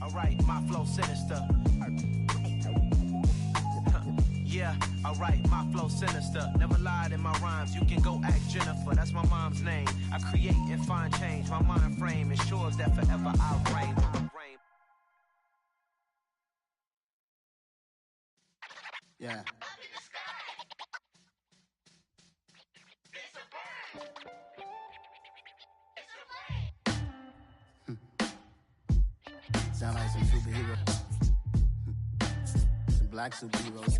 Alright, my flow sinister. Yeah, alright, my flow sinister. Never lied in my rhymes, you can go ask Jennifer. That's my mom's name. I create and find change. My mind frame ensures that forever I'll reign. Yeah. Sound like some superheroes. Some black superheroes.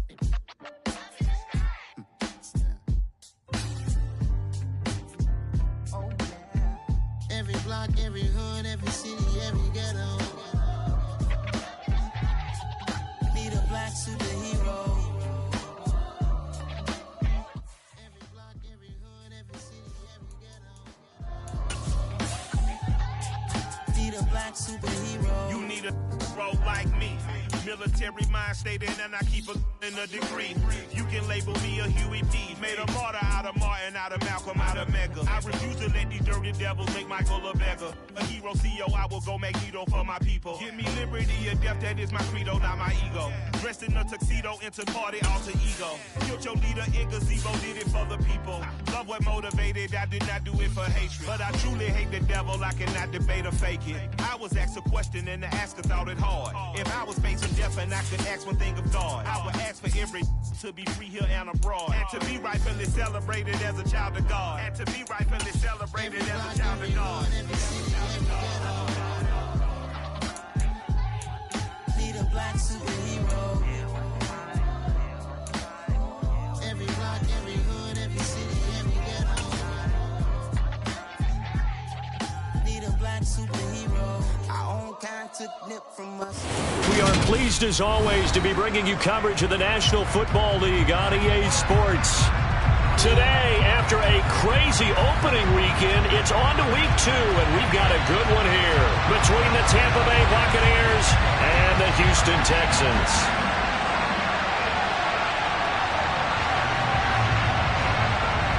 Oh, yeah. Every block, every hood, every city, every ghetto. Need a black superhero. Every block, every hood, every city, every ghetto. Need a black superhero. You need a bro like me. Military mind state and I keep in a degree. You can label me a Huey P. Made a martyr out of Martin, out of Malcolm, out of Mega. I refuse to let these dirty devils make Michael a beggar. A hero CEO, I will go Magneto for my people. Give me liberty or death, that is my credo, not my ego. Dressed in a tuxedo, into party, alter ego. Killed your leader in gazebo, did it for the people. Love what motivated, I did not do it for hatred. But I truly hate the devil, I cannot debate or fake it. I was asked a question and the asker thought it hard. If I was facing death and I could ask one thing of God, I would ask for every to be free here and abroad, and to be rightfully celebrated as a child of God, and to be rightfully celebrated as a child of God. Need a black superhero. Every block, every hood, every city, every ghetto. Need a black superhero. Our own kind took nip from us. We are pleased as always to be bringing you coverage of the National Football League on EA Sports. Today, after a crazy opening weekend, it's on to week 2, and we've got a good one here between the Tampa Bay Buccaneers and the Houston Texans.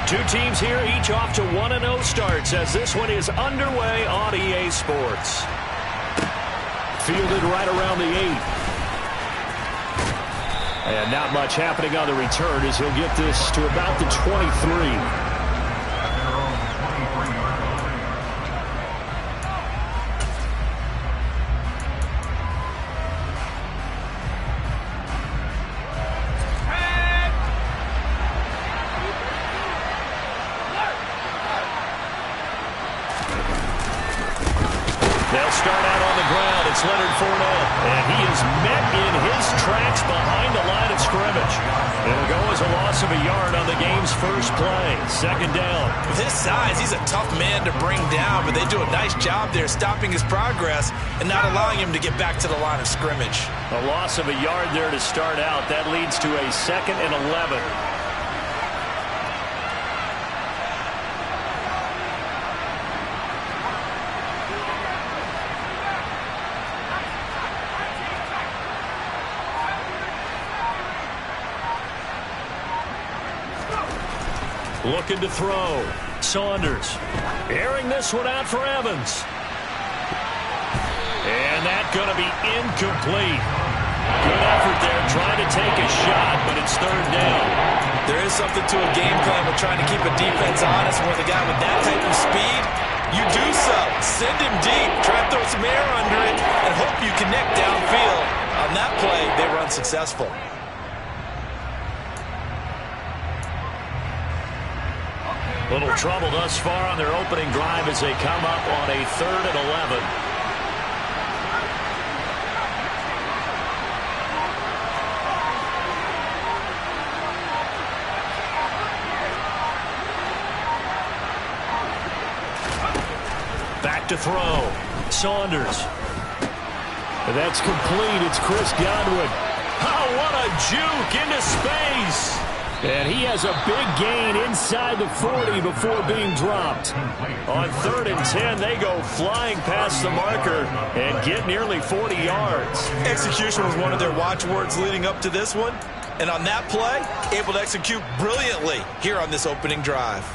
Two teams here, each off to 1-0 starts as this one is underway on EA Sports. Fielded right around the 8. And not much happening on the return as he'll get this to about the 23. They'll start out on the ground. It's Leonard Fournette, and he is met in his tracks behind the line of scrimmage. It'll go as a loss of a yard on the game's first play. Second down. With his size, he's a tough man to bring down, but they do a nice job there stopping his progress and not allowing him to get back to the line of scrimmage. A loss of a yard there to start out. That leads to a 2nd and 11. Looking to throw. Saunders airing this one out for Evans. And that's going to be incomplete. Good effort there trying to take a shot, but it's third down. There is something to a game plan with trying to keep a defense honest. With a guy with that type of speed, you do so. Send him deep. Try to throw some air under it and hope you connect downfield. On that play, they were unsuccessful. Little trouble thus far on their opening drive as they come up on a 3rd and 11. Back to throw. Saunders. That's complete. It's Chris Godwin. Oh, what a juke into space. And he has a big gain inside the 40 before being dropped. On 3rd and 10, they go flying past the marker and get nearly 40 yards. Execution was one of their watchwords leading up to this one. And on that play, able to execute brilliantly here on this opening drive.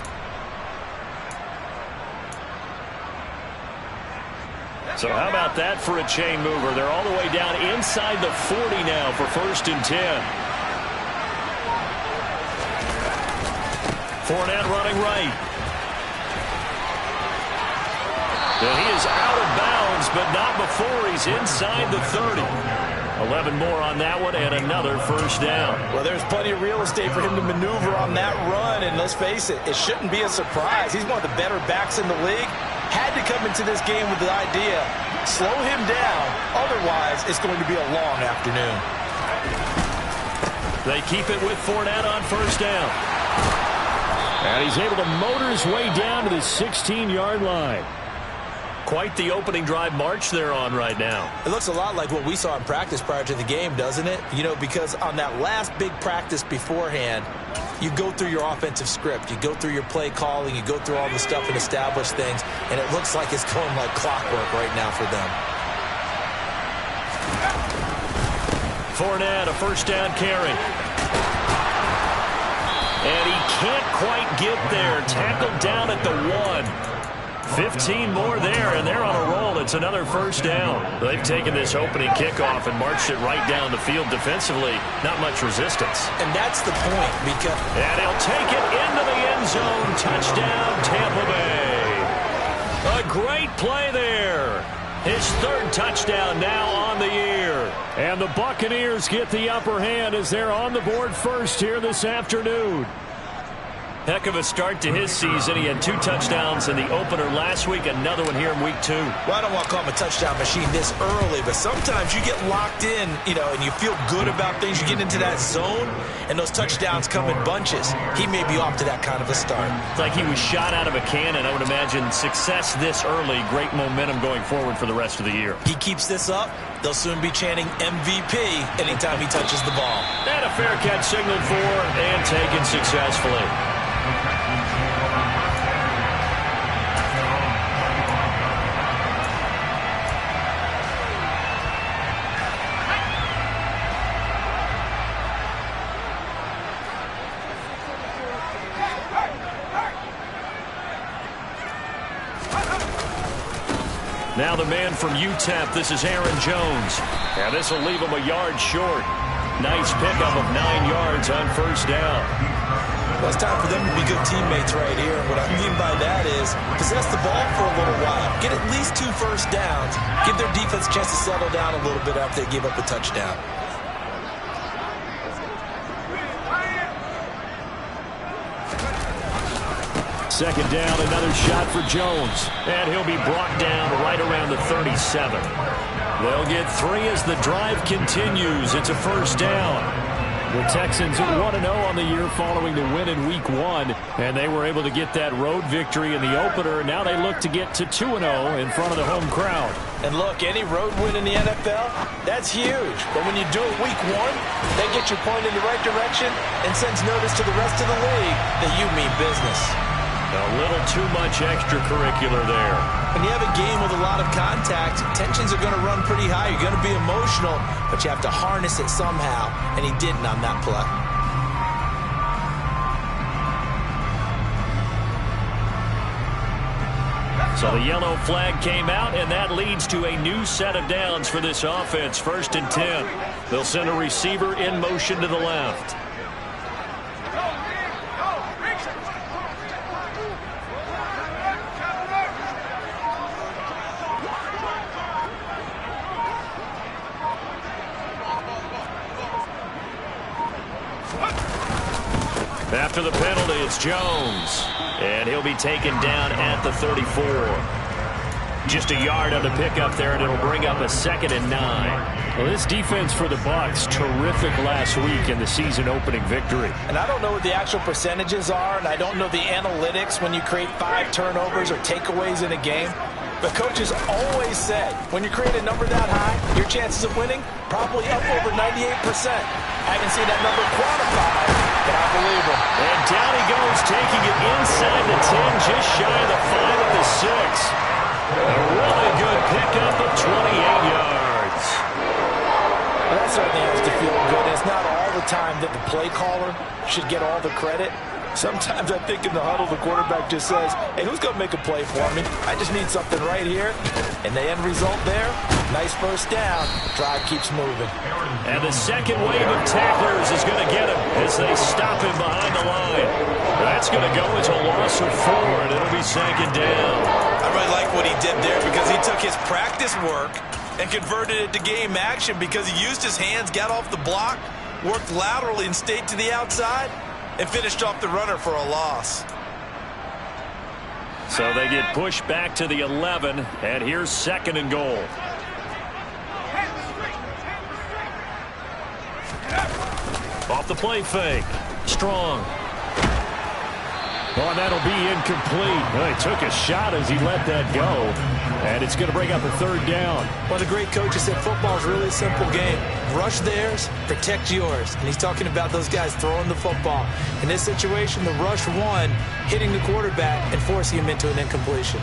So how about that for a chain mover? They're all the way down inside the 40 now for 1st and 10. Fournette running right. And he is out of bounds, but not before he's inside the 30. 11 more on that one and another 1st down. Well, there's plenty of real estate for him to maneuver on that run, and let's face it, it shouldn't be a surprise. He's one of the better backs in the league. Had to come into this game with the idea, slow him down, otherwise it's going to be a long afternoon. They keep it with Fournette on 1st down. And he's able to motor his way down to the 16-yard line. Quite the opening drive march they're on right now. It looks a lot like what we saw in practice prior to the game, doesn't it? You know, because on that last big practice beforehand, you go through your offensive script, you go through your play calling, you go through all the stuff and establish things, and it looks like it's going like clockwork right now for them. Fournette, a 1st down carry. And he can't quite get there. Tackled down at the 1. 15 more there, and they're on a roll. It's another 1st down. They've taken this opening kickoff and marched it right down the field defensively. Not much resistance. And that's the point, because... And he'll take it into the end zone. Touchdown, Tampa Bay. A great play there. His 3rd touchdown now on the year. And the Buccaneers get the upper hand as they're on the board first here this afternoon. Heck of a start to his season. He had 2 touchdowns in the opener last week, another one here in week 2. Well, I don't want to call him a touchdown machine this early, but sometimes you get locked in, you know, and you feel good about things. You get into that zone, and those touchdowns come in bunches. He may be off to that kind of a start. It's like he was shot out of a cannon. I would imagine success this early, great momentum going forward for the rest of the year. He keeps this up, they'll soon be chanting MVP anytime he touches the ball. And a fair catch signaled for and taken successfully. Now the man from UTEP, this is Aaron Jones. Now this will leave him a yard short. Nice pickup of 9 yards on 1st down. Well, it's time for them to be good teammates right here. What I mean by that is possess the ball for a little while. Get at least 2 1st downs. Give their defense a chance to settle down a little bit after they give up a touchdown. Second down, another shot for Jones. And he'll be brought down right around the 37. They'll get 3 as the drive continues. It's a 1st down. The Texans 1-0 on the year following the win in week 1. And they were able to get that road victory in the opener. Now they look to get to 2-0 in front of the home crowd. And look, any road win in the NFL, that's huge. But when you do it week 1, that gets you pointed in the right direction and sends notice to the rest of the league that you mean business. A little too much extracurricular there. When you have a game with a lot of contact, tensions are going to run pretty high. You're going to be emotional, but you have to harness it somehow, and he didn't on that play. So the yellow flag came out, and that leads to a new set of downs for this offense. 1st and 10. They'll send a receiver in motion to the left. After the penalty, it's Jones. And he'll be taken down at the 34. Just a yard on the pickup there, and it'll bring up a 2nd and 9. Well, this defense for the Bucs, terrific last week in the season-opening victory. And I don't know what the actual percentages are, and I don't know the analytics when you create 5 turnovers or takeaways in a game. But coaches always said, when you create a number that high, your chances of winning probably up over 98%. I haven't seen that number quantified, but I believe him. And down he goes, taking it inside the 10, just shy of the 5 at the 6. A really good pickup of 28 yards. Well, that certainly has to feel good. It's not all the time that the play caller should get all the credit. Sometimes I think in the huddle, the quarterback just says, hey, who's going to make a play for me? I just need something right here. And the end result there, nice first down. Drive keeps moving. And the second wave of tacklers is going to get him as they stop him behind the line. That's going to go as a loss of 4, and it'll be second down. I really like what he did there because he took his practice work and converted it to game action because he used his hands, got off the block, worked laterally and stayed to the outside, and finished off the runner for a loss. So they get pushed back to the 11, and here's second and goal. Off the play fake. Strong. Oh, and that'll be incomplete. Well, he took a shot as he let that go. And it's going to bring up a third down. One of the great coaches said football is really a simple game. Rush theirs, protect yours. And he's talking about those guys throwing the football. In this situation, the rush one, hitting the quarterback and forcing him into an incompletion.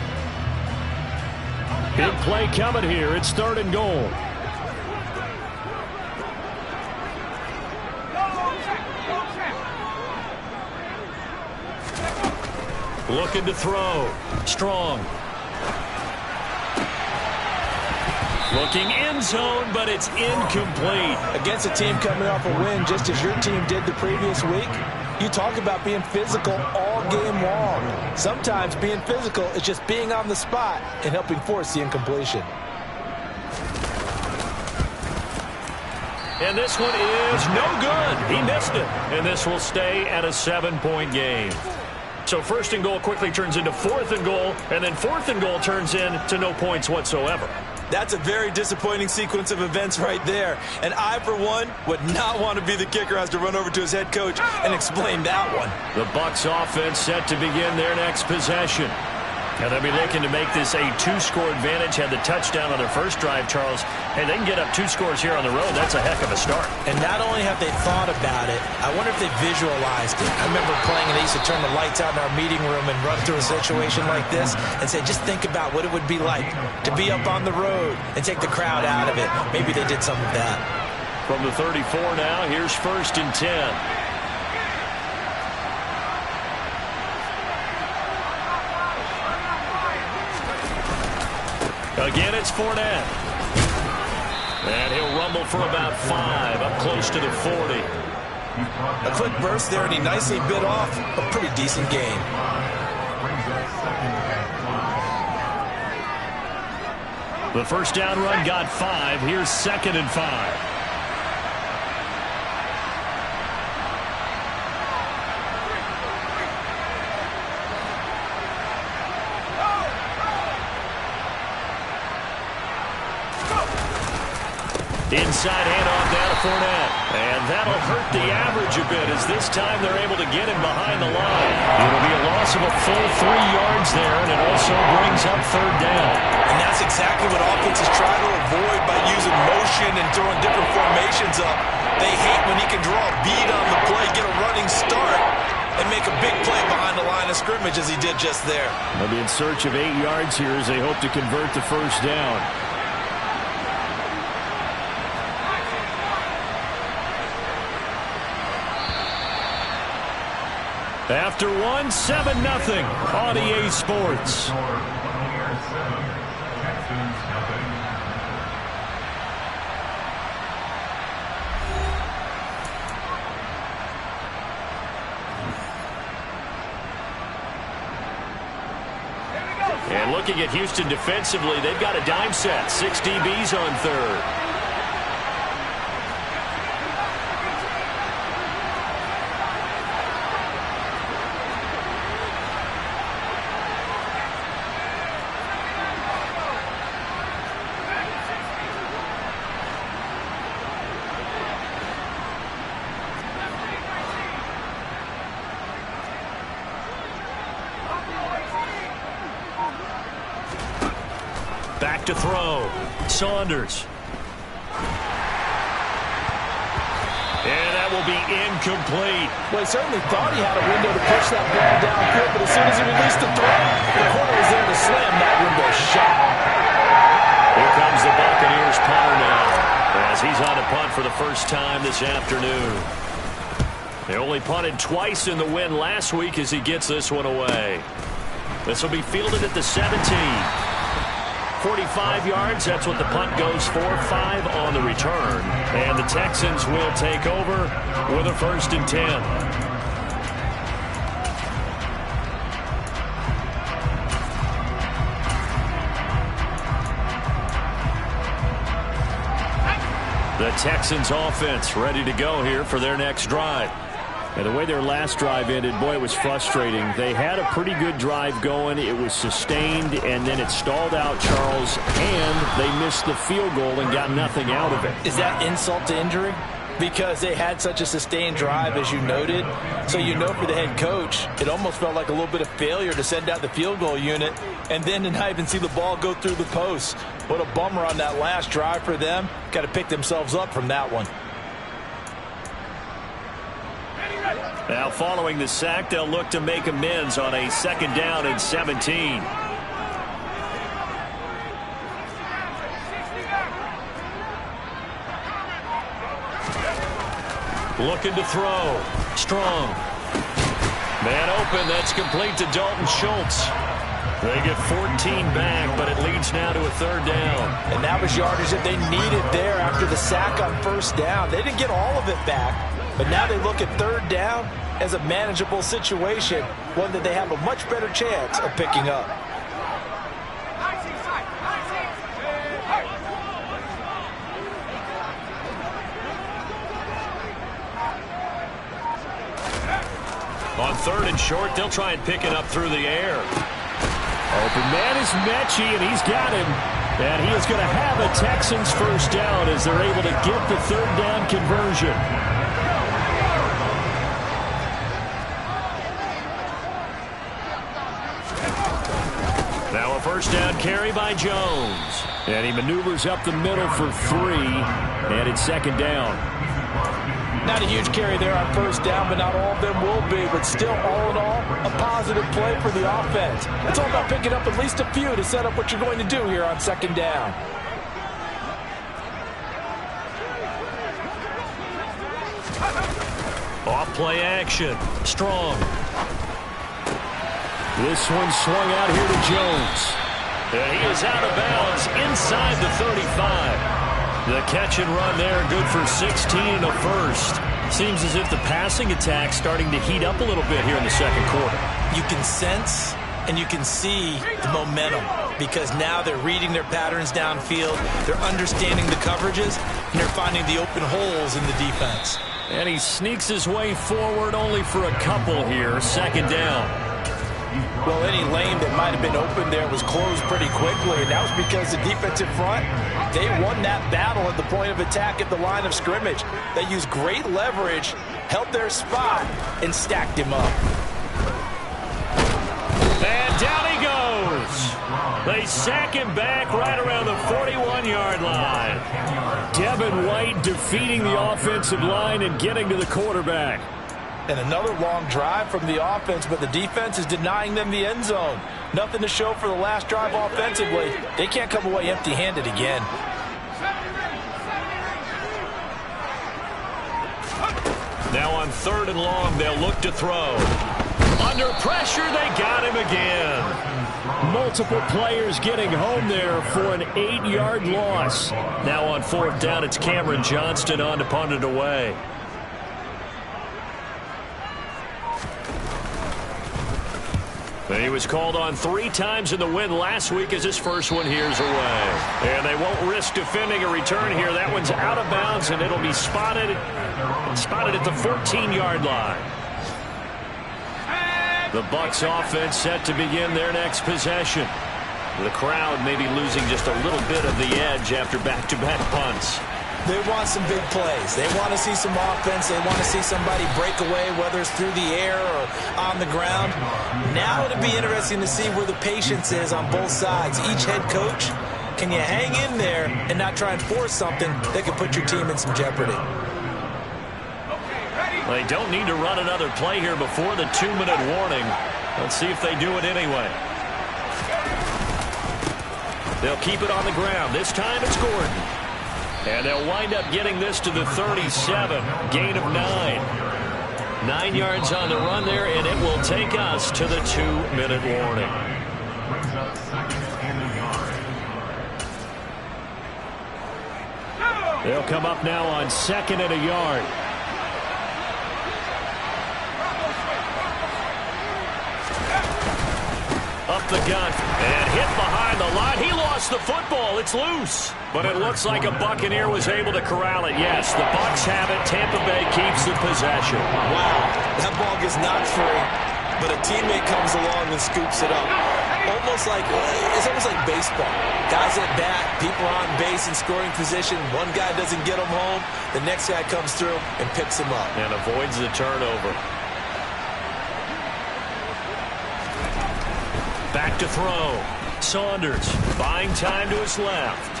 Big play coming here. It's third and goal. Looking to throw. Strong. Looking end zone, but it's incomplete. Against a team coming off a win, just as your team did the previous week, you talk about being physical all game long. Sometimes being physical is just being on the spot and helping force the incompletion. And this one is no good. He missed it. And this will stay at a 7-point game. So first and goal quickly turns into fourth and goal, and then fourth and goal turns into no points whatsoever. That's a very disappointing sequence of events right there. And I, for one, would not want to be the kicker who has to run over to his head coach and explain that one. The Bucs offense set to begin their next possession. And they'll be looking to make this a 2-score advantage. Had the touchdown on their first drive, Charles. Hey, they can get up 2 scores here on the road. That's a heck of a start. And not only have they thought about it, I wonder if they visualized it. I remember playing, and they used to turn the lights out in our meeting room and run through a situation like this and say, just think about what it would be like to be up on the road and take the crowd out of it. Maybe they did some of that. From the 34 now, here's first and 10. Again, it's Fournette. And he'll rumble for about 5, up close to the 40. A quick burst there, and he nicely bit off a pretty decent gain. The first down run got 5. Here's second and 5. Inside handoff down to Fournette. And that'll hurt the average a bit as this time they're able to get him behind the line. It'll be a loss of a full 3 yards there, and it also brings up third down. And that's exactly what offenses try to avoid by using motion and throwing different formations up. They hate when he can draw a bead on the play, get a running start, and make a big play behind the line of scrimmage as he did just there. They'll be in search of 8 yards here as they hope to convert the first down. After 1, 7-0 on EA Sports. And looking at Houston defensively, they've got a dime set. 6 DBs on third. Back to throw. Saunders. And that will be incomplete. Well, he certainly thought he had a window to push that ball downfield, but as soon as he released the throw, the corner was there to slam that window shut. Here comes the Buccaneers punter now, as he's on a punt for the first time this afternoon. They only punted twice in the win last week as he gets this one away. This will be fielded at the 17. 45 yards, that's what the punt goes for. 5 on the return. And the Texans will take over with a 1st and 10. The Texans offense ready to go here for their next drive. And the way their last drive ended, boy, it was frustrating. They had a pretty good drive going. It was sustained, and then it stalled out, Charles, and they missed the field goal and got nothing out of it. Is that insult to injury? Because they had such a sustained drive, as you noted. So you know for the head coach, it almost felt like a little bit of failure to send out the field goal unit and then to not even see the ball go through the post. What a bummer on that last drive for them. Got to pick themselves up from that one. Now following the sack, they'll look to make amends on a 2nd down and 17. Looking to throw. Strong. Man open. That's complete to Dalton Schultz. They get 14 back, but it leads now to a 3rd down. And that was yardage that they needed there after the sack on 1st down. They didn't get all of it back, but now they look at 3rd down as a manageable situation, one that they have a much better chance of picking up. On 3rd and short, they'll try and pick it up through the air. Open man is Mechie, and he's got him. And he is going to have a Texans 1st down as they're able to get the 3rd down conversion. Now a 1st down carry by Jones. And he maneuvers up the middle for 3. And it's 2nd down. Not a huge carry there on 1st down, but not all of them will be. But still, all in all, a positive play for the offense. It's all about picking up at least a few to set up what you're going to do here on 2nd down. Off play action. Strong. This one swung out here to Jones. And he is out of bounds inside the 35. The catch and run there, good for 16 and a 1st. Seems as if the passing attack's starting to heat up a little bit here in the 2nd quarter. You can sense and you can see the momentum because now they're reading their patterns downfield, they're understanding the coverages, and they're finding the open holes in the defense. And he sneaks his way forward only for a couple here, 2nd down. Well, any lane that might have been open there was closed pretty quickly, and that was because the defensive front, they won that battle at the point of attack at the line of scrimmage. They used great leverage, held their spot, and stacked him up. And down he goes. They sack him back right around the 41-yard line. Devin White defeating the offensive line and getting to the quarterback. And another long drive from the offense, but the defense is denying them the end zone. Nothing to show for the last drive offensively. They can't come away empty-handed again. Now on 3rd and long, they'll look to throw. Under pressure, they got him again. Multiple players getting home there for an 8-yard loss. Now on 4th down, it's Cameron Johnston on to punt it away. He was called on 3 times in the win last week as his first one here's away. And they won't risk defending a return here. That one's out of bounds, and it'll be spotted at the 14-yard line. The Bucs offense set to begin their next possession. The crowd may be losing just a little bit of the edge after back-to-back punts. They want some big plays. They want to see some offense. They want to see somebody break away, whether it's through the air or on the ground. Now it'll be interesting to see where the patience is on both sides. Each head coach, can you hang in there and not try and force something that could put your team in some jeopardy? They don't need to run another play here before the 2-minute warning. Let's see if they do it anyway. They'll keep it on the ground. This time it's Gordon. And they'll wind up getting this to the 37. Gain of 9. 9 yards on the run there, and it will take us to the 2-minute warning. They'll come up now on 2nd and a yard. Up the gun and hit behind the line. He lost the football. It's loose. But it looks like a Buccaneer was able to corral it. Yes, the Bucs have it. Tampa Bay keeps the possession. Wow, that ball gets knocked free, but a teammate comes along and scoops it up. It's almost like baseball. Guys at bat, people are on base in scoring position. One guy doesn't get them home. The next guy comes through and picks him up. And avoids the turnover. Back to throw. Saunders buying time to his left.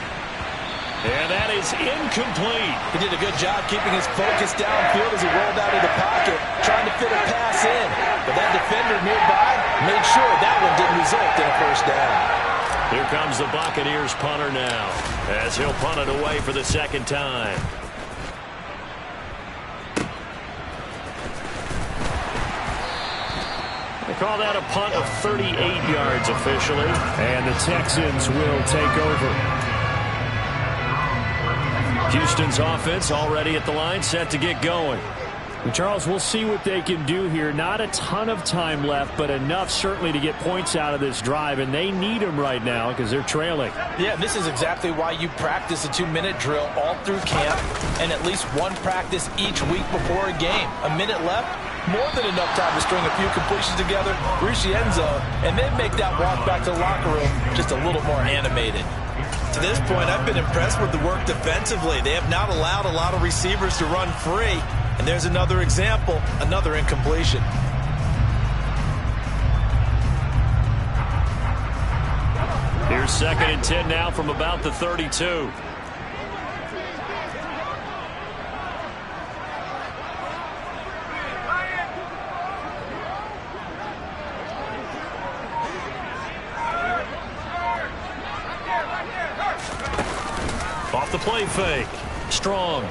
And that is incomplete. He did a good job keeping his focus downfield as he rolled out of the pocket, trying to fit a pass in. But that defender nearby made sure that one didn't result in a first down. Here comes the Buccaneers punter now, as he'll punt it away for the second time. They call that a punt of 38 yards officially, and the Texans will take over. Houston's offense already at the line, set to get going. And Charles, we'll see what they can do here. Not a ton of time left, but enough certainly to get points out of this drive, and they need them right now because they're trailing. Yeah, this is exactly why you practice a 2-minute drill all through camp and at least one practice each week before a game. A minute left, more than enough time to string a few completions together, reach the end zone, and then make that walk back to the locker room just a little more animated. To this point, I've been impressed with the work defensively. They have not allowed a lot of receivers to run free. And there's another example, another incompletion. Here's 2nd and 10 now from about the 32. Off the play fake. Strong.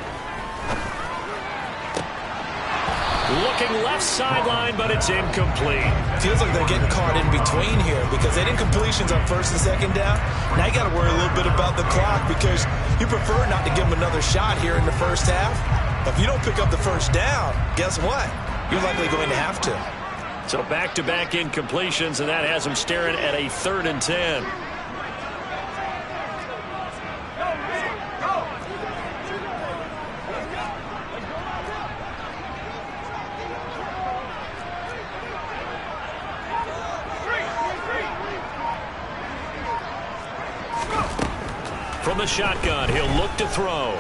Looking left sideline, but it's incomplete. Feels like they're getting caught in between here because they did incompletions on 1st and 2nd down. Now you got to worry a little bit about the clock because you prefer not to give them another shot here in the first half. But if you don't pick up the first down, guess what? You're likely going to have to. So back-to-back incompletions, and that has them staring at a 3rd and 10. From the shotgun, he'll look to throw.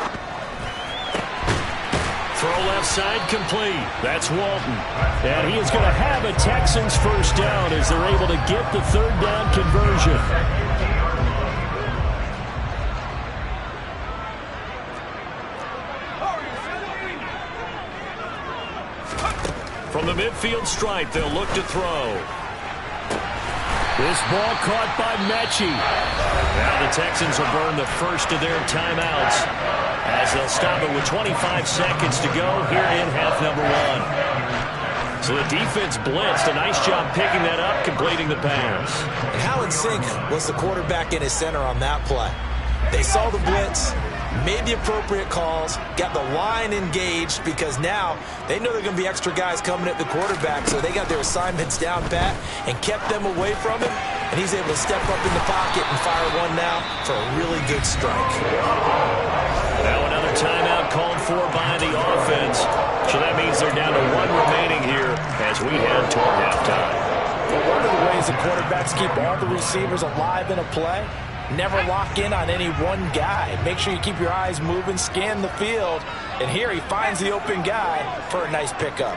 Throw left side complete. That's Walton. And he is going to have a Texans first down as they're able to get the 3rd down conversion. From the midfield stripe, they'll look to throw. This ball caught by Mechie. Now the Texans will burn the first of their timeouts as they'll stop it with 25 seconds to go here in half number 1. So the defense blitzed. A nice job picking that up, completing the pass. And how in sync was the quarterback in his center on that play? They saw the blitz, made the appropriate calls, got the line engaged because now they know there are going to be extra guys coming at the quarterback, so they got their assignments down pat and kept them away from him, and he's able to step up in the pocket and fire one now for a really good strike. Now another timeout called for by the offense, so that means they're down to 1 remaining here as we head toward halftime. Well, one of the ways the quarterbacks keep all the receivers alive in a play, never lock in on any one guy. Make sure you keep your eyes moving, scan the field. And here he finds the open guy for a nice pickup.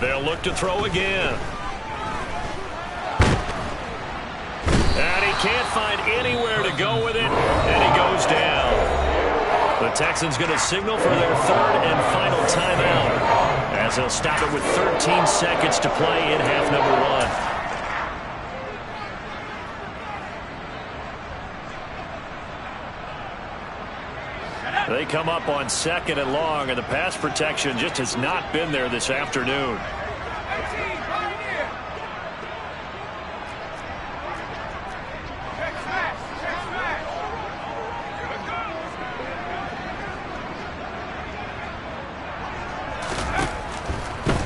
They'll look to throw again. And he can't find anywhere to go with it, and he goes down. The Texans going to signal for their 3rd and final timeout as they'll stop it with 13 seconds to play in half number 1. They come up on 2nd and long, and the pass protection just has not been there this afternoon.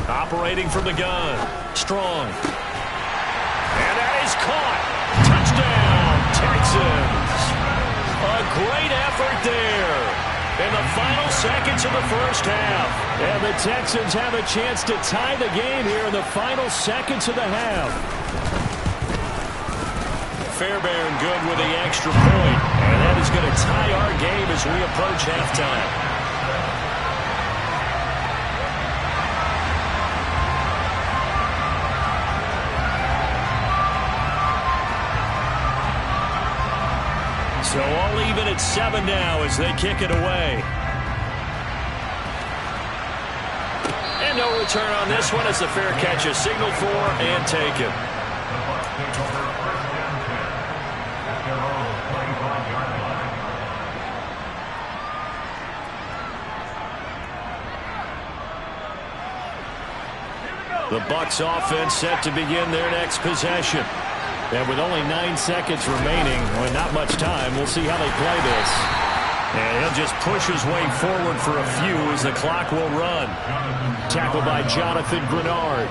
Operating from the gun. Strong. And that is caught. Touchdown, Texans. A great effort there in the final seconds of the first half. And the Texans have a chance to tie the game here in the final seconds of the half. Fairbairn good with the extra point. And that is going to tie our game as we approach halftime. So all even at 7 now as they kick it away. And no return on this one as the fair catch is signaled for and taken. The Bucs offense set to begin their next possession. And with only 9 seconds remaining, with not much time, we'll see how they play this. And he'll just push his way forward for a few as the clock will run. Tackled by Jonathan Grenard.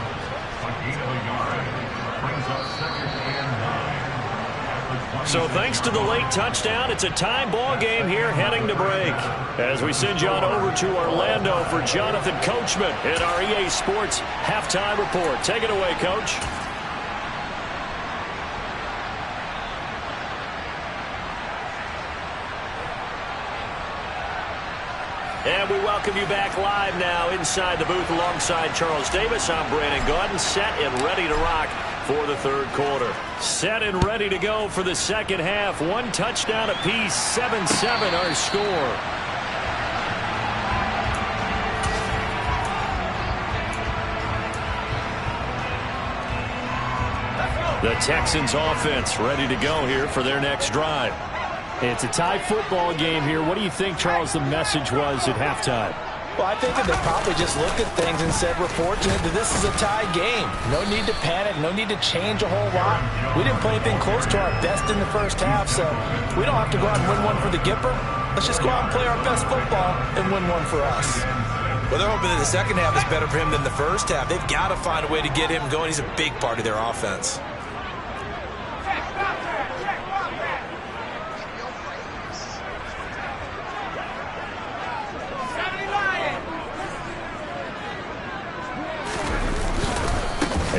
So thanks to the late touchdown, it's a tie ball game here heading to break. As we send you on over to Orlando for Jonathan Coachman in our EA Sports Halftime Report. Take it away, Coach. And we welcome you back live now inside the booth alongside Charles Davis. I'm Brandon Gaudin, set and ready to rock for the third quarter. Set and ready to go for the second half. 1 touchdown apiece, 7-7 our score. The Texans offense ready to go here for their next drive. It's a tie football game here. What do you think, Charles, the message was at halftime? Well, I think that they probably just looked at things and said, we're fortunate that this is a tie game. No need to panic. No need to change a whole lot. We didn't play anything close to our best in the first half, so we don't have to go out and win one for the Gipper. Let's just go out and play our best football and win one for us. Well, they're hoping that the second half is better for him than the first half. They've got to find a way to get him going. He's a big part of their offense.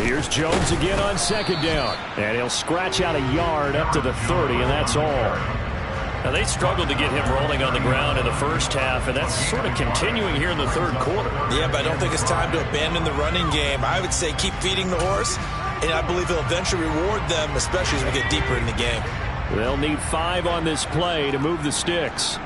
Here's Jones again on second down. And he'll scratch out a yard up to the 30, and that's all. Now, they struggled to get him rolling on the ground in the first half, and that's sort of continuing here in the third quarter. Yeah, but I don't think it's time to abandon the running game. I would say keep feeding the horse, and I believe he'll eventually reward them, especially as we get deeper in the game. They'll need 5 on this play to move the sticks.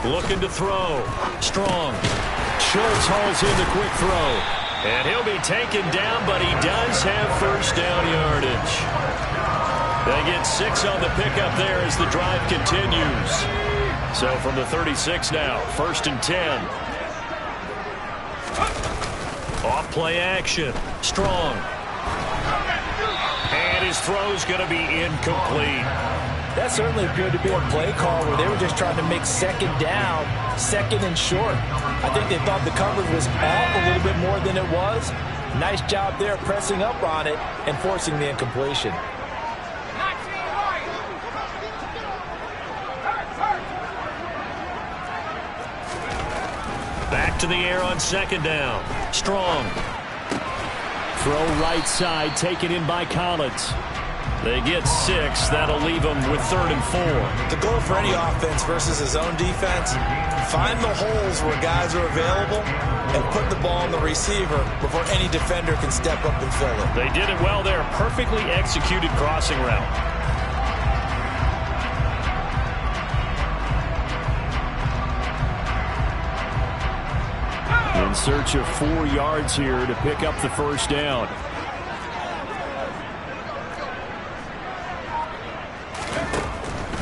Looking to throw. Strong. Schultz hauls in the quick throw. And he'll be taken down, but he does have first down yardage. They get 6 on the pickup there as the drive continues. So from the 36 now, 1st and 10. Off play action. Strong. And his throw's going to be incomplete. That certainly appeared to be a play call where they were just trying to make second down, second and short. I think they thought the coverage was off a little bit more than it was. Nice job there pressing up on it and forcing the incompletion. Back to the air on second down. Strong. Throw right side, taken in by Collins. They get 6. That'll leave them with 3rd and 4. The goal for any offense versus his own defense, find the holes where guys are available and put the ball on the receiver before any defender can step up and fill it. They did it well there. Perfectly executed crossing route. in search of 4 yards here to pick up the first down.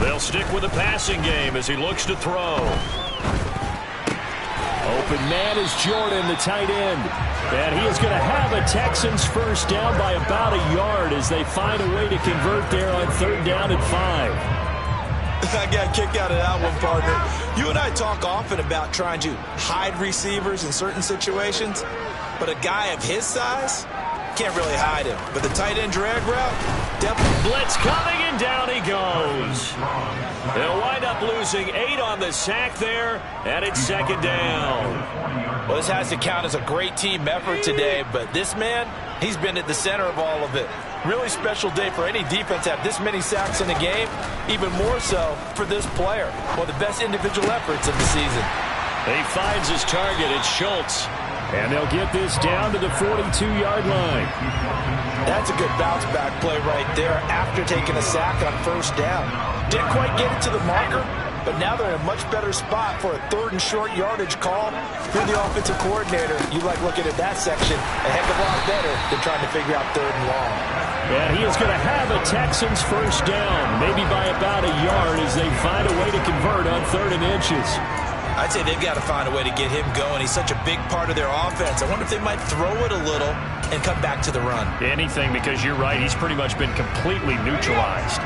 They'll stick with the passing game as he looks to throw. Open man is Jordan, the tight end. And he is going to have a Texans first down by about a yard as they find a way to convert there on 3rd down and 5. I got a kick out of that one, partner. You and I talk often about trying to hide receivers in certain situations, but a guy of his size can't really hide him. But the tight end drag route, definitely. Blitz coming, and down he goes. They'll wind up losing 8 on the sack there, and it's 2nd down. Well, this has to count as a great team effort today, but this man, he's been at the center of all of it. Really special day for any defense to have this many sacks in a game, even more so for this player. One of the best individual efforts of the season. He finds his target. It's Schultz. And they'll get this down to the 42-yard line. That's a good bounce-back play right there after taking a sack on 1st down. Didn't quite get it to the marker, but now they're in a much better spot for a 3rd and short yardage call. You're the offensive coordinator. You like looking at that section a heck of a lot better than trying to figure out 3rd and long. And he is going to have a Texans first down, maybe by about a yard as they find a way to convert on 3rd and inches. I'd say they've got to find a way to get him going. He's such a big part of their offense. I wonder if they might throw it a little and come back to the run. Anything, because you're right. He's pretty much been completely neutralized.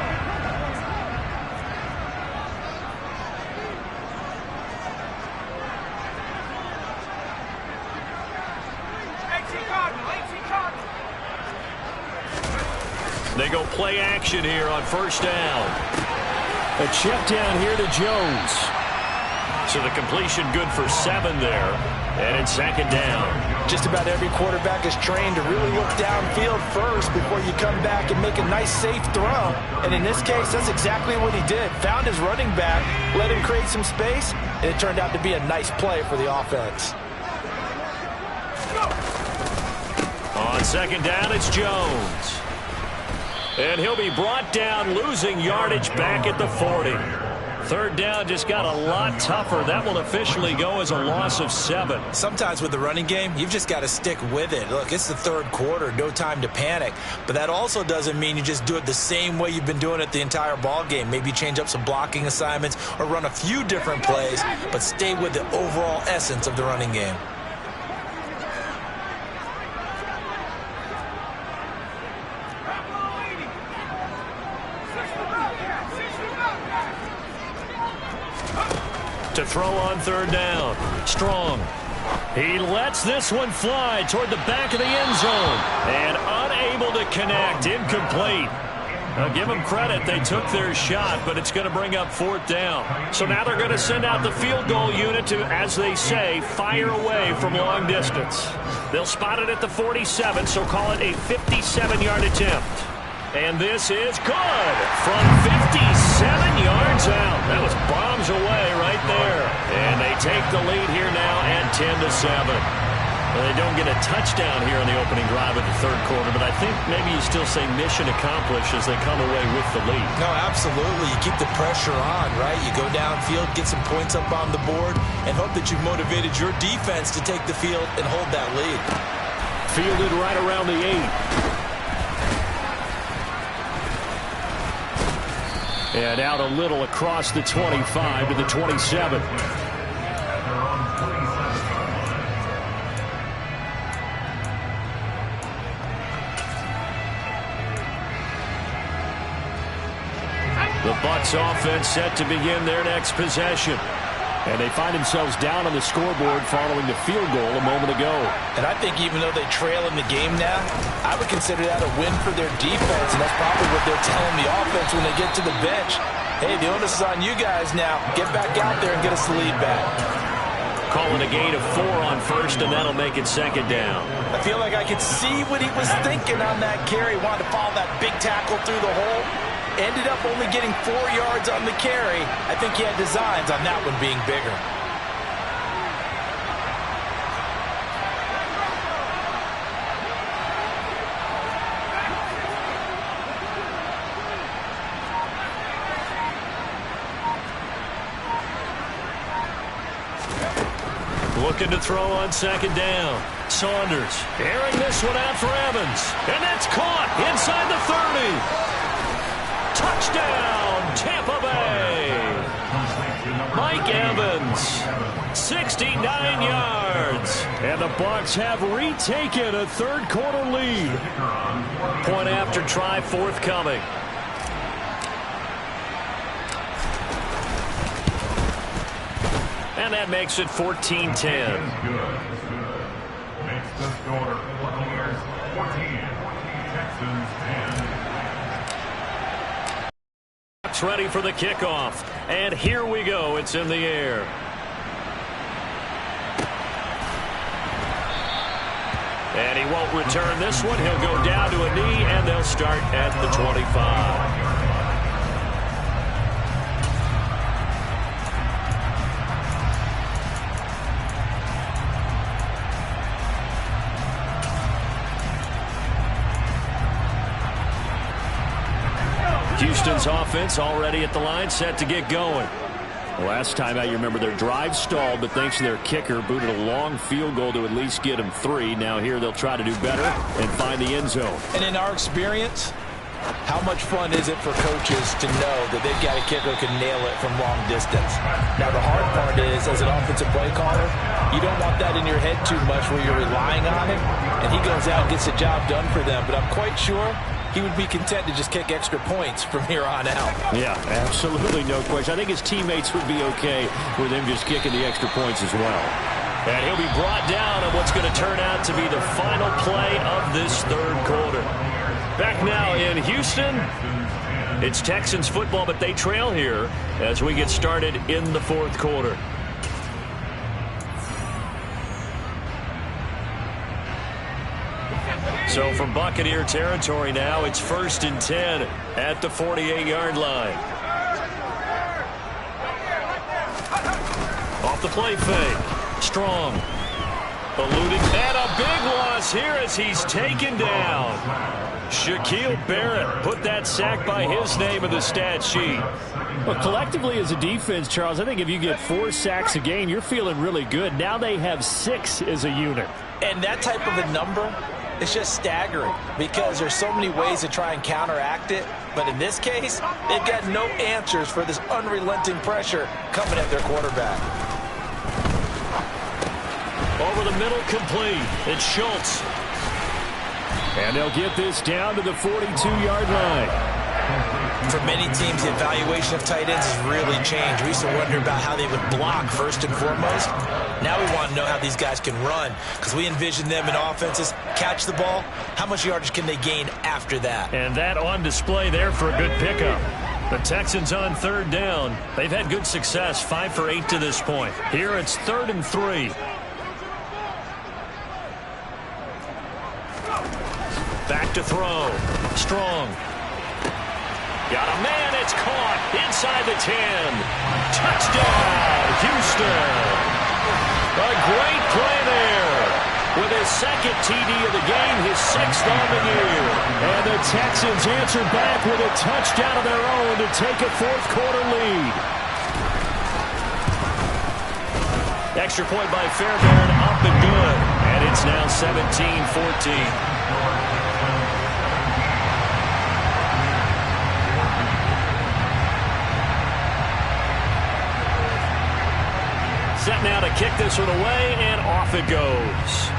They go play action here on 1st down. A check down here to Jones. So the completion good for 7 there. And it's 2nd down. Just about every quarterback is trained to really look downfield first before you come back and make a nice, safe throw. And in this case, that's exactly what he did. Found his running back, let him create some space, and it turned out to be a nice play for the offense. On 2nd down, it's Jones. And he'll be brought down, losing yardage back at the 40. 3rd down just got a lot tougher. That will officially go as a loss of 7. Sometimes with the running game, you've just got to stick with it. Look, it's the 3rd quarter, no time to panic. But that also doesn't mean you just do it the same way you've been doing it the entire ball game. Maybe change up some blocking assignments or run a few different plays, but stay with the overall essence of the running game. To throw on 3rd down. Strong. He lets this one fly toward the back of the end zone. And unable to connect. Incomplete. Now give them credit. They took their shot, but it's going to bring up 4th down. So now they're going to send out the field goal unit to, as they say, fire away from long distance. They'll spot it at the 47, so call it a 57-yard attempt. And this is good from 57 yards out. That was bombs away right there. And they take the lead here now at 10-7. Well, they don't get a touchdown here on the opening drive of the 3rd quarter, but I think maybe you still say mission accomplished as they come away with the lead. No, absolutely. You keep the pressure on, right? You go downfield, get some points up on the board, and hope that you've motivated your defense to take the field and hold that lead. Fielded right around the 8. And out a little across the 25 to the 27. The Bucs offense set to begin their next possession. And they find themselves down on the scoreboard following the field goal a moment ago. And I think even though they trail in the game now, I would consider that a win for their defense, and that's probably what they're telling the offense when they get to the bench. Hey, the onus is on you guys now. Get back out there and get us the lead back. Calling a gain of 4 on 1st, and that'll make it 2nd down. I feel like I could see what he was thinking on that carry. Wanted to follow that big tackle through the hole. Ended up only getting 4 yards on the carry. I think he had designs on that one being bigger. Looking to throw on second down. Saunders airing this one out for Evans. And that's caught inside the 30. Touchdown, Tampa Bay. Mike Evans, 69 yards. And the Bucs have retaken a third-quarter lead. Point after try forthcoming. And that makes it 14-10. Makes the score 14, Texans 10. Ready for the kickoff. And here we go. It's in the air. And he won't return this one. He'll go down to a knee, and they'll start at the 25. Houston's offense already at the line, set to get going. Last time out, you remember their drive stalled, but thanks to their kicker, booted a long field goal to at least get them 3. Now here they'll try to do better and find the end zone. And in our experience, how much fun is it for coaches to know that they've got a kicker who can nail it from long distance? Now the hard part is, as an offensive play caller, you don't want that in your head too much where you're relying on him, and he goes out and gets the job done for them. But I'm quite sure he would be content to just kick extra points from here on out. Yeah, absolutely no question. I think his teammates would be okay with him just kicking the extra points as well. And he'll be brought down on what's going to turn out to be the final play of this third quarter. Back now in Houston, it's Texans football, but they trail here as we get started in the fourth quarter. So from Buccaneer territory now, it's 1st and 10 at the 48-yard line. Off the play fake. Strong. Eluding. And a big loss here as he's taken down. Shaquille Barrett put that sack by his name in the stat sheet. Well, collectively as a defense, Charles, I think if you get 4 sacks a game, you're feeling really good. Now they have 6 as a unit. And that type of a number, it's just staggering because there's so many ways to try and counteract it. But in this case, they've got no answers for this unrelenting pressure coming at their quarterback. Over the middle, complete. It's Schultz. And they'll get this down to the 42-yard line. For many teams, the evaluation of tight ends has really changed. We used to wonder about how they would block first and foremost. Now we want to know how these guys can run because we envision them in offenses catch the ball. How much yardage can they gain after that? And that on display there for a good pickup. The Texans on third down. They've had good success, 5 for 8 to this point. Here it's 3rd and 3. Back to throw. Strong. Got a man. It's caught inside the 10. Touchdown, Houston. A great play there. With his 2nd TD of the game, his 6th on the year. And the Texans answer back with a touchdown of their own to take a fourth-quarter lead. Extra point by Fairbairn, up and good. And it's now 17-14. Set now to kick this one away, and off it goes.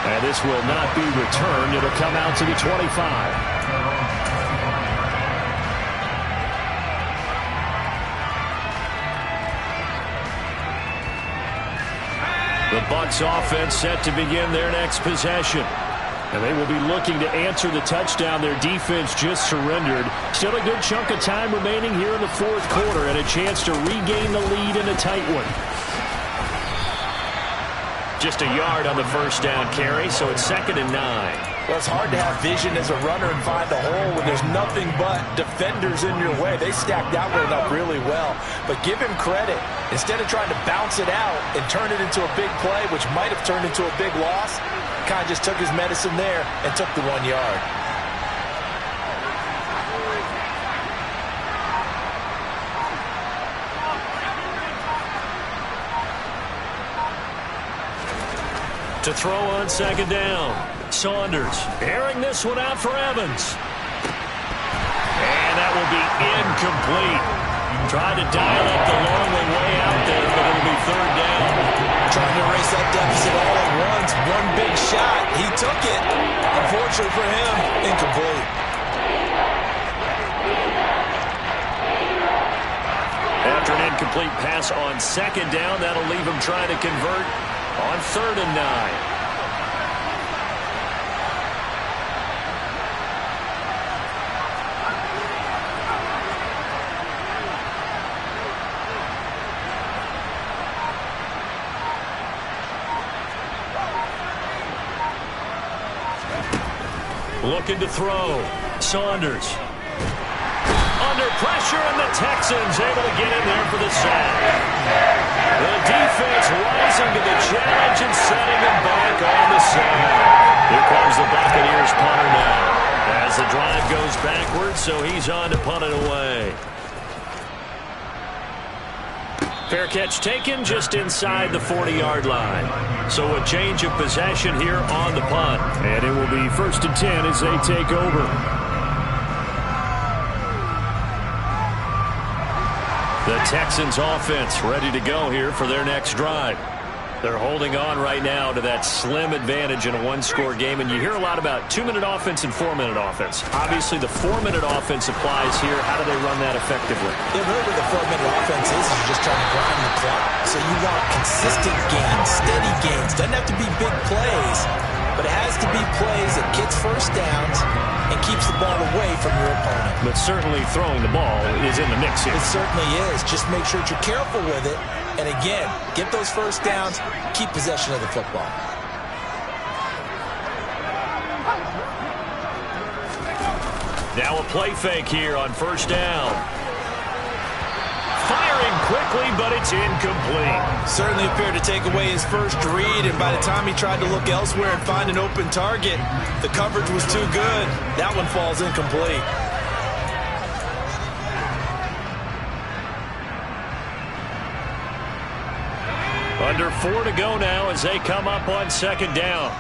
And this will not be returned. It'll come out to the 25. The Bucs offense set to begin their next possession. And they will be looking to answer the touchdown their defense just surrendered. Still a good chunk of time remaining here in the fourth quarter and a chance to regain the lead in a tight one. Just a yard on the first down carry, so it's 2nd and 9. Well, it's hard to have vision as a runner and find a hole when there's nothing but defenders in your way. They stacked that one up really well. But give him credit. Instead of trying to bounce it out and turn it into a big play, which might have turned into a big loss, kind of just took his medicine there and took the 1 yard. To throw on second down. Saunders airing this one out for Evans. And that will be incomplete. Tried to dial up the long way out there, but it'll be third down. Trying to erase that deficit all at once. One big shot. He took it. Unfortunately for him, incomplete. After an incomplete pass on second down, that'll leave him trying to convert on 3rd and 9. Looking to throw. Saunders. Under pressure, and the Texans able to get in there for the sack. The defense rising to the challenge and setting them back on the side. Here comes the Buccaneers punter now. As the drive goes backwards, so he's on to punt it away. Fair catch taken just inside the 40-yard line. So a change of possession here on the punt. And it will be 1st and 10 as they take over. The Texans offense ready to go here for their next drive. They're holding on right now to that slim advantage in a one-score game, and you hear a lot about 2-minute offense and 4-minute offense. Obviously, the 4-minute offense applies here. How do they run that effectively? Yeah, really what the 4-minute offense is you're just trying to grind the clock. So you want consistent gains, steady gains. Doesn't have to be big plays, but it has to be plays that gets first downs and keeps the ball away from your opponent. But certainly throwing the ball is in the mix here. It certainly is. Just make sure that you're careful with it. And again, get those first downs, keep possession of the football. Now a play fake here on 1st down. Firing quickly, but it's incomplete. Certainly appeared to take away his first read, and by the time he tried to look elsewhere and find an open target, the coverage was too good. That one falls incomplete. Under 4 to go now as they come up on 2nd down.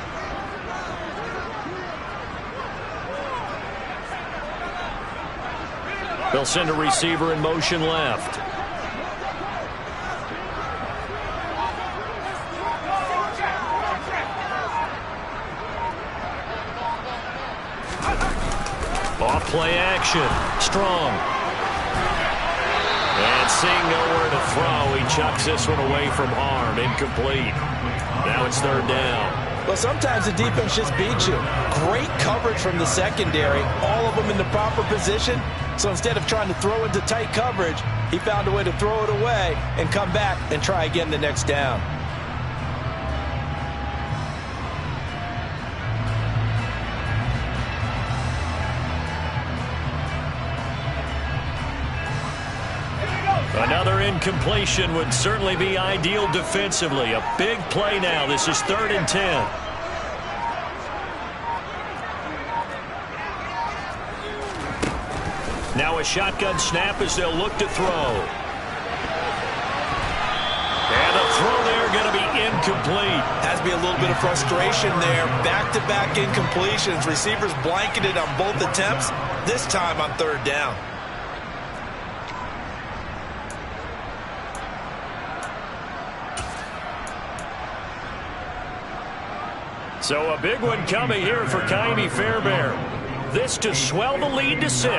They'll send a receiver in motion left. Off play action. Strong. And seeing nowhere to throw, he chucks this one away from harm. Incomplete. Now it's 3rd down. Well, sometimes the defense just beats you. Great coverage from the secondary. All of them in the proper position. So instead of trying to throw into tight coverage, he found a way to throw it away and come back and try again the next down. Another incompletion would certainly be ideal defensively. A big play now. This is 3rd and 10. Now a shotgun snap as they'll look to throw. And a throw there going to be incomplete. Has to be a little bit of frustration there. Back-to-back incompletions. Receivers blanketed on both attempts, this time on 3rd down. So a big one coming here for Ka'imi Fairbairn. This to swell the lead to 6.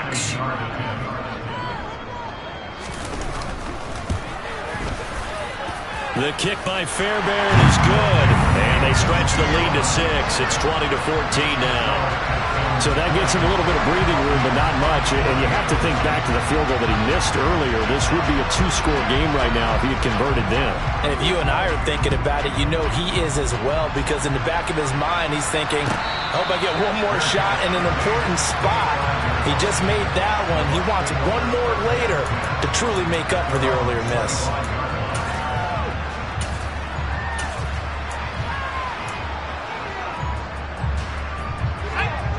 The kick by Fairbairn is good. And they stretch the lead to 6. It's 20-14 now. So that gets him a little bit of breathing room, but not much. And you have to think back to the field goal that he missed earlier. This would be a 2-score game right now if he had converted then. And if you and I are thinking about it, you know he is as well, because in the back of his mind, he's thinking, I hope I get one more shot in an important spot. He just made that one. He wants one more later to truly make up for the earlier miss.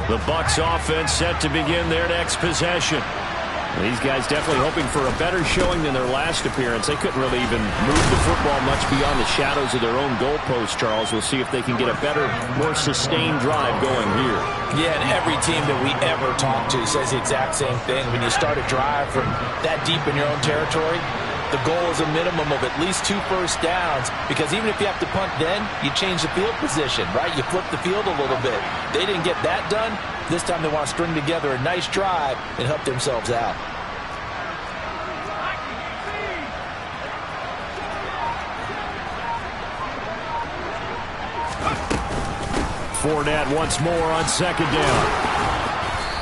The Bucs offense set to begin their next possession. These guys definitely hoping for a better showing than their last appearance. They couldn't really even move the football much beyond the shadows of their own goalpost, Charles. We'll see if they can get a better, more sustained drive going here. Yeah, and every team that we ever talk to says the exact same thing. When you start a drive from that deep in your own territory, the goal is a minimum of at least 2 first downs, because even if you have to punt then, you change the field position, right? You flip the field a little bit. They didn't get that done. This time they want to string together a nice drive and help themselves out. Fournette once more on second down.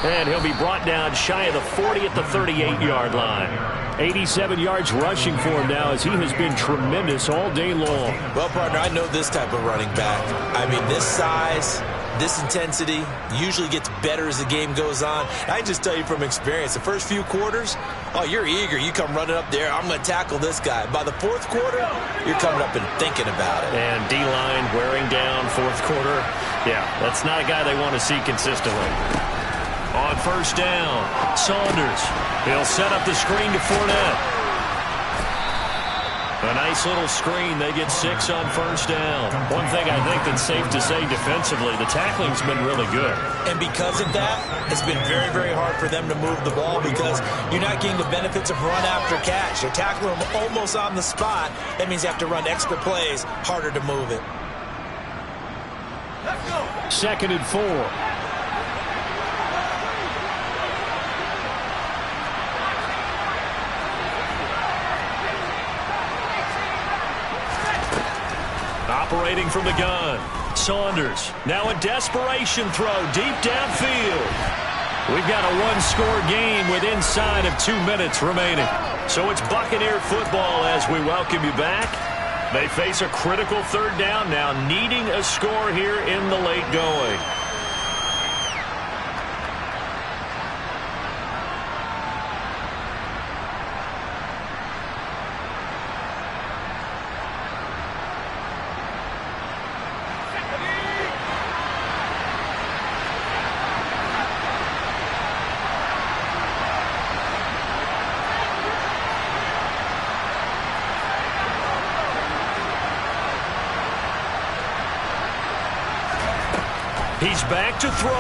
And he'll be brought down shy of the 40 at the 38-yard line. 87 yards rushing for him now, as he has been tremendous all day long. Well, partner, I know this type of running back. I mean, this size, this intensity usually gets better as the game goes on. I just tell you from experience, the first few quarters, oh, you're eager. You come running up there, I'm going to tackle this guy. By the fourth quarter, you're coming up and thinking about it. And D-line wearing down fourth quarter. Yeah, that's not a guy they want to see consistently. On first down, Saunders. He'll set up the screen to Fournette. A nice little screen. They get 6 on first down. One thing I think that's safe to say defensively, the tackling's been really good. And because of that, it's been very, very hard for them to move the ball, because you're not getting the benefits of run after catch. You're tackling them almost on the spot. That means you have to run extra plays, harder to move it. Second and 4. Operating from the gun, Saunders. Now a desperation throw deep downfield. We've got a one-score game with inside of 2 minutes remaining. So it's Buccaneer football as we welcome you back. They face a critical third down now, needing a score here in the late going. He's back to throw.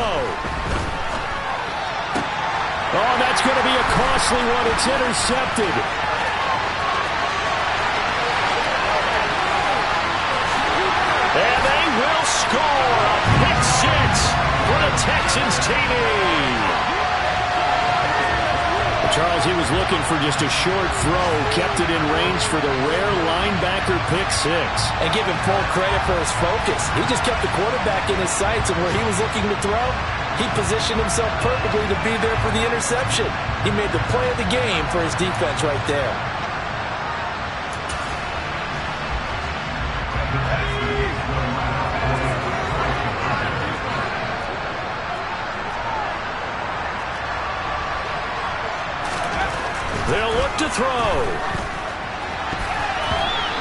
Oh, that's going to be a costly one. It's intercepted. And they will score a pick 6 for the Texans TD. Charles, he was looking for just a short throw, kept it in range for the rare linebacker pick 6. And give him full credit for his focus. He just kept the quarterback in his sights, and where he was looking to throw, he positioned himself perfectly to be there for the interception. He made the play of the game for his defense right there. They'll look to throw.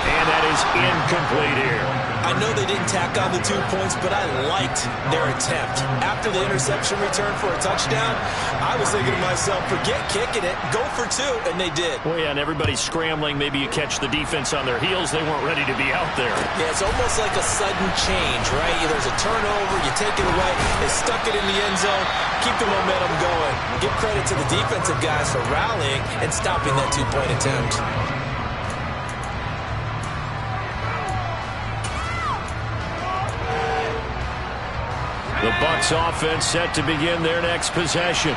And that is incomplete here. I know they didn't tack on the 2 points, but I liked their attempt. After the interception return for a touchdown, I was thinking to myself, forget kicking it, go for 2, and they did. Well, yeah, and everybody's scrambling. Maybe you catch the defense on their heels. They weren't ready to be out there. Yeah, it's almost like a sudden change, right? There's a turnover, you take it away, they stuck it in the end zone, keep the momentum going. Give credit to the defensive guys for rallying and stopping that 2-point attempt. The Bucs offense set to begin their next possession.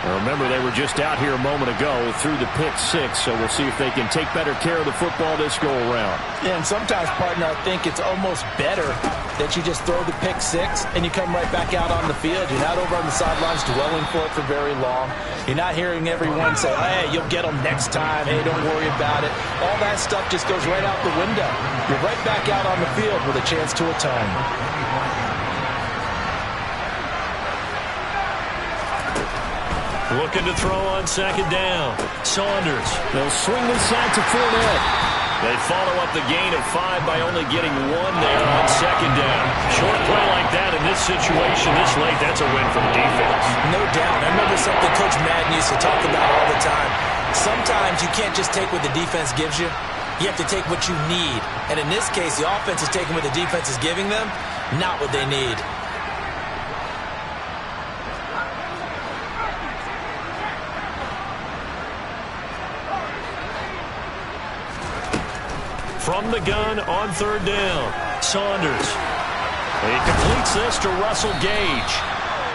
Now remember, they were just out here a moment ago through the pick 6, so we'll see if they can take better care of the football this go-around. Yeah, and sometimes, partner, I think it's almost better that you just throw the pick 6 and you come right back out on the field. You're not over on the sidelines dwelling for it for very long. You're not hearing everyone say, hey, you'll get them next time. Hey, don't worry about it. All that stuff just goes right out the window. You're right back out on the field with a chance to atone. Looking to throw on second down. Saunders. They'll swing this out to Fournette. They follow up the gain of 5 by only getting 1 there on second down. Short play like that in this situation this late, that's a win for the defense. No doubt. I remember something Coach Madden used to talk about all the time. Sometimes you can't just take what the defense gives you. You have to take what you need. And in this case, the offense is taking what the defense is giving them, not what they need. From the gun on third down, Saunders. He completes this to Russell Gage.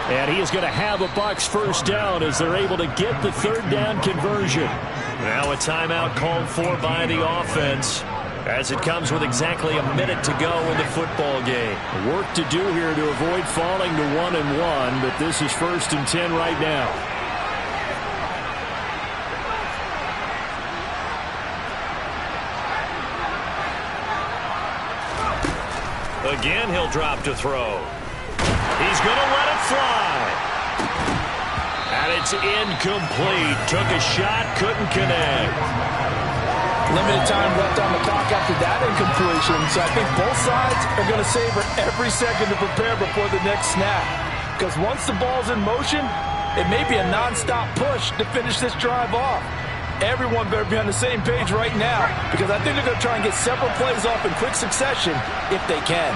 And he is going to have a Bucs first down as they're able to get the third down conversion. Now a timeout called for by the offense as it comes with exactly a minute to go in the football game. Work to do here to avoid falling to 1-1, but this is 1st and 10 right now. Again, he'll drop to throw. He's going to let it fly. And it's incomplete. Took a shot, couldn't connect. Limited time left on the clock after that incompletion, so I think both sides are going to savor every second to prepare before the next snap. Because once the ball's in motion, it may be a non-stop push to finish this drive off. Everyone better be on the same page right now, because I think they're going to try and get several plays off in quick succession if they can.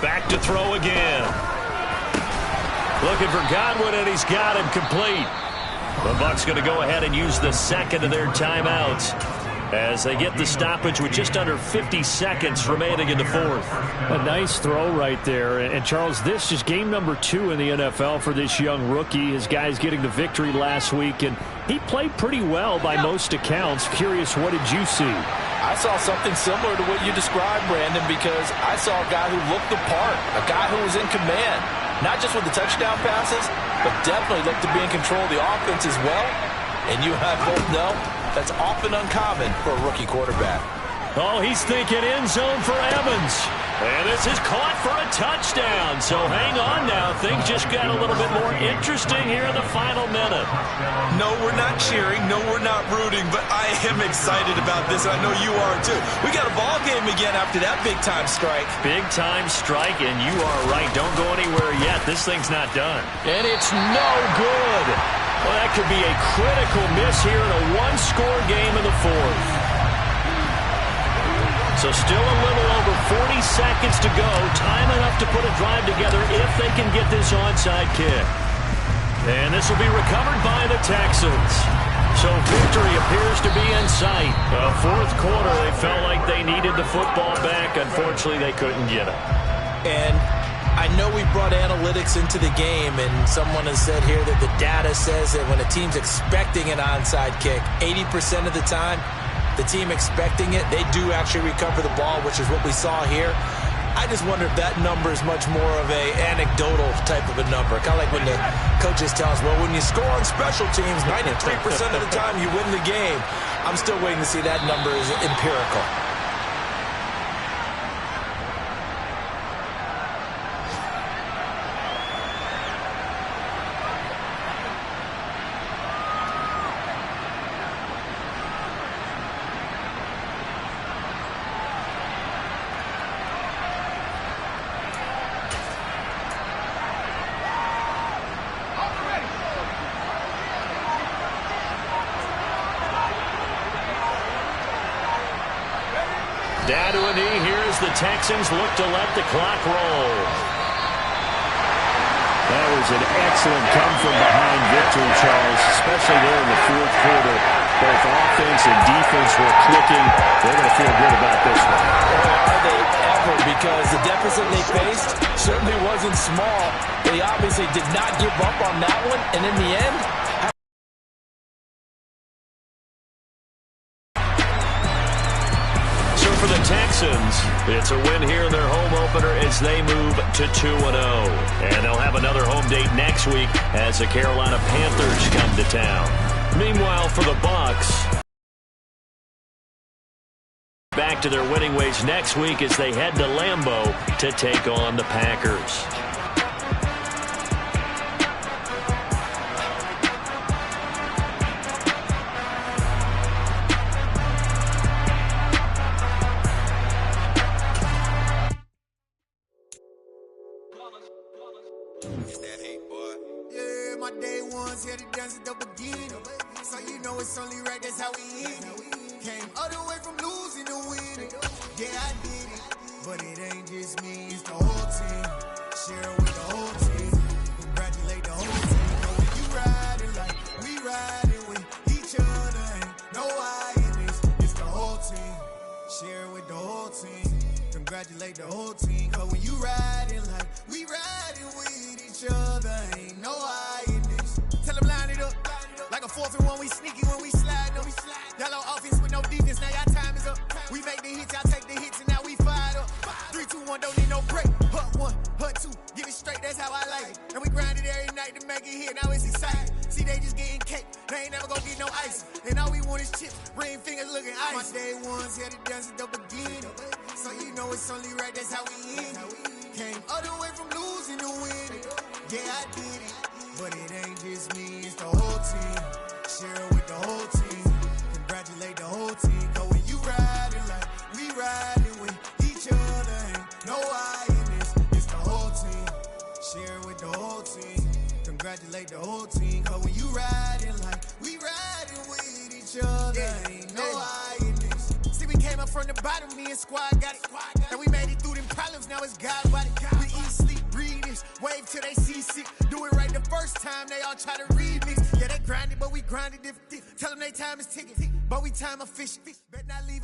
Back to throw again. Looking for Godwin, and he's got him complete. The Bucs going to go ahead and use the second of their timeouts as they get the stoppage with just under 50 seconds remaining in the fourth. A nice throw right there. And Charles, this is game number 2 in the NFL for this young rookie. His guys getting the victory last week, and he played pretty well by most accounts. Curious, what did you see? I saw something similar to what you described, Brandon, because I saw a guy who looked the part, a guy who was in command. Not just with the touchdown passes, but definitely looked to be in control of the offense as well. And you and I both know that's often uncommon for a rookie quarterback. Oh, he's thinking end zone for Evans. And this is caught for a touchdown. So hang on now. Things just got a little bit more interesting here in the final minute. No, we're not cheering. No, we're not rooting. But I am excited about this. I know you are too. We got a ball game again after that big-time strike. Big-time strike, and you are right. Don't go anywhere yet. This thing's not done. And it's no good. Well, that could be a critical miss here in a one-score game in the fourth. So still a little over 40 seconds to go. Time enough to put a drive together if they can get this onside kick. And this will be recovered by the Texans. So victory appears to be in sight. Fourth quarter, they felt like they needed the football back. Unfortunately, they couldn't get it. And I know we brought analytics into the game, and someone has said here that the data says that when a team's expecting an onside kick, 80% of the time, the team expecting it, they do actually recover the ball, which is what we saw here. I just wonder if that number is much more of a anecdotal type of a number. Kind of like when the coaches tell us, well, when you score on special teams, 93% of the time you win the game. I'm still waiting to see that number is empirical. Down to a knee here as the Texans look to let the clock roll. That was an excellent come-from-behind victory, Charles, especially there in the fourth quarter. Both offense and defense were clicking. They're going to feel good about this one. Are they ever? Because the deficit they faced certainly wasn't small. They obviously did not give up on that one, and in the end, Texans, it's a win here in their home opener as they move to 2-0. And they'll have another home date next week as the Carolina Panthers come to town. Meanwhile, for the Bucs, back to their winning ways next week as they head to Lambeau to take on the Packers. Yeah, my day ones here to dance at the beginning. So you know it's only right, that's how we end it. Came all the way from losing to winning. Yeah, I did it. But it ain't just me, it's the whole team. Share it with the whole team. Congratulate the whole team. Know when you riding like we riding with each other. Ain't no I in this, it's the whole team. Share it with the whole team. Congratulate the whole team. Cause when you riding like we riding with each other. Ain't no I in this. Tell them line it up. Like a 4th and 1, we sneaky when we slide them. Yellow offense with no defense, now y'all time is up. We make the hits, y'all take the hits, and now we fired up. 3, 2, 1, don't need no break. Hut 1, hut 2, get it straight, that's how I like it. And we grind it every night to make it hit, now it's exciting. See, they just getting cake, they ain't never gonna get no ice. And all we want is chips, ring fingers looking ice. My day ones here to dance at the beginning. So you know it's only right, that's how we end it. Came all the way from losing to winning. Yeah, I did it. But it ain't just me, it's the whole team. Share it with the whole team. Congratulate the whole team. Cause when you riding like we riding with each other. Ain't no I in this, it's the whole team. Share it with the whole team. Congratulate the whole team. Cause when you riding like we riding with each other. Ain't no I in this. See, we came up from the bottom, me and squad got it. And we made it through them problems, now it's God body. We eat, sleep, breathe this, wave till they see sick. Do it right the first time, they all try to remix. Yeah, they grinded, but we grinded different. Tell them they time is ticking, but we time efficient. Bet not leave